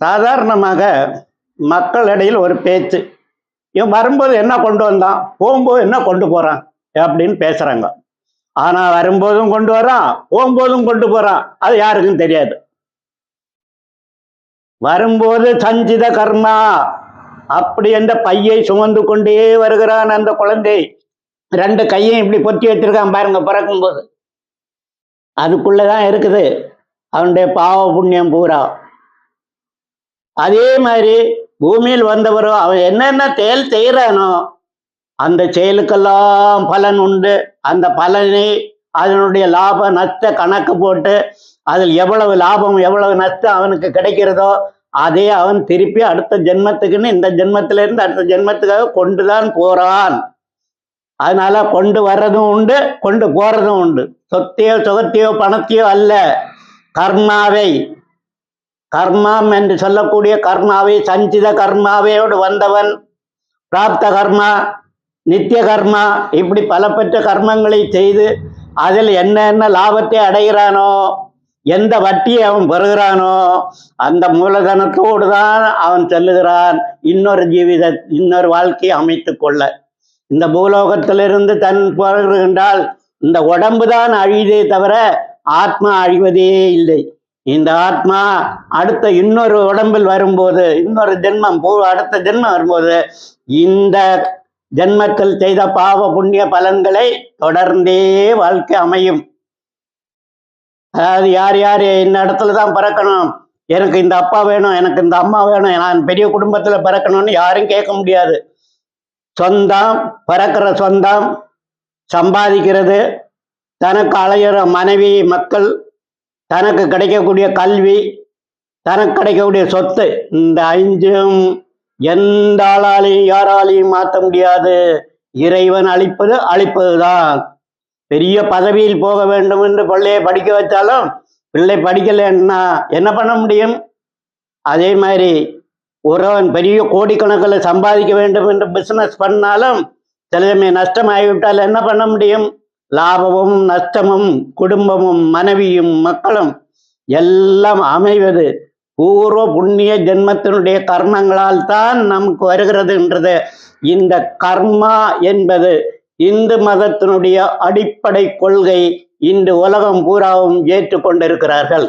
சாதாரணமாக மக்களிடையில் ஒரு பேச்சு, இவன் வரும்போது என்ன கொண்டு வந்தான், போகும்போது என்ன கொண்டு போறான் அப்படின்னு பேசுறாங்க. ஆனா வரும்போதும் கொண்டு வரான், போகும்போதும் கொண்டு போறான், அது யாருக்கும் தெரியாது. வரும்போது சஞ்சித கர்மா, அப்படி என்ற பையை சுமந்து கொண்டே வருகிறான் அந்த குழந்தை. 2 கையும் இப்படி பொத்தி வச்சிருக்கான் பாருங்க, பிறக்கும் போது அதுக்குள்ளதான் இருக்குது அவனுடைய பாவ புண்ணியம் பூரா. அதே மாதிரி பூமியில் வந்தவரோ அவன் என்னென்ன செயல் செய்யறானோ அந்த செயலுக்கெல்லாம் பலன் உண்டு. அந்த பலனை அதனுடைய லாப நஷ்ட கணக்கு போட்டு அதில் எவ்வளவு லாபம் எவ்வளவு நஷ்டம் அவனுக்கு கிடைக்கிறதோ அதே அவன் திருப்பி அடுத்த ஜென்மத்துக்குன்னு இந்த ஜென்மத்திலிருந்து அடுத்த ஜென்மத்துக்காக கொண்டுதான் போறான். அதனால கொண்டு வர்றதும் உண்டு, கொண்டு போறதும் உண்டு. சொத்தையோ சுகத்தையோ பணத்தையோ அல்ல, கர்மாவை, கர்மம் என்று சொல்லக்கூடிய கர்மாவை, சஞ்சித கர்மாவையோடு வந்தவன். பிராப்த கர்மா, நித்திய கர்மா, இப்படி பலப்பட்ட கர்மங்களை செய்து அதில் என்ன லாபத்தை அடைகிறானோ, எந்த வட்டியை அவன் பெறுகிறானோ அந்த மூலதனத்தோடு தான் அவன் செல்லுகிறான் இன்னொரு வாழ்க்கையை அமைத்து கொள்ள. இந்த பூலோகத்திலிருந்து தன் பெறுகின்றால் இந்த உடம்பு தான் அழிதே தவிர ஆத்மா அழிவதே இல்லை. இந்த ஆத்மா அடுத்த இன்னொரு உடம்பில் வரும்போது, இன்னொரு ஜென்மம் அடுத்த ஜென்மம் வரும்போது இந்த ஜென்மத்தில் செய்த பாவ புண்ணிய பலன்களை தொடர்ந்தே வாழ்க்கை அமையும். அதாவது யார் யார் இந்த இடத்துல தான் பிறக்கணும், எனக்கு இந்த அப்பா வேணும், எனக்கு இந்த அம்மா வேணும், நான் பெரிய குடும்பத்துல பிறக்கணும்னு யாரும் கேட்க முடியாது. சொந்தம், பிறக்கிற சொந்தம், சம்பாதிக்கிறது, தனக்கு அலையிற மனைவி மக்கள், தனக்கு கிடைக்கக்கூடிய கல்வி, தனக்கு கிடைக்கக்கூடிய சொத்து, இந்த 5ம் எந்த ஆளாலையும் யாராலையும் மாற்ற முடியாது. இறைவன் அளிப்பதுதான். பெரிய பதவியில் போக வேண்டும் என்று பிள்ளையை படிக்க வச்சாலும் பிள்ளை படிக்கலைன்னா என்ன பண்ண முடியும்? அதே மாதிரி ஒருவன் பெரிய கோடிக்கணக்கில் சம்பாதிக்க வேண்டும் என்று பிசினஸ் பண்ணாலும் சில சமயம் நஷ்டம் ஆகிவிட்டால் என்ன பண்ண முடியும்? லாபமும் நஷ்டமும் குடும்பமும் மனைவியும் மக்களும் எல்லாம் அமைவது பூர்வ புண்ணிய ஜென்மத்தினுடைய கர்மங்களால் தான் நமக்கு வருகிறதுன்றது. இந்த கர்மா என்பது இந்து மதத்தினுடைய அடிப்படை கொள்கை. இன்று உலகம் பூராவும் ஏற்றுக்கொண்டிருக்கிறார்கள்.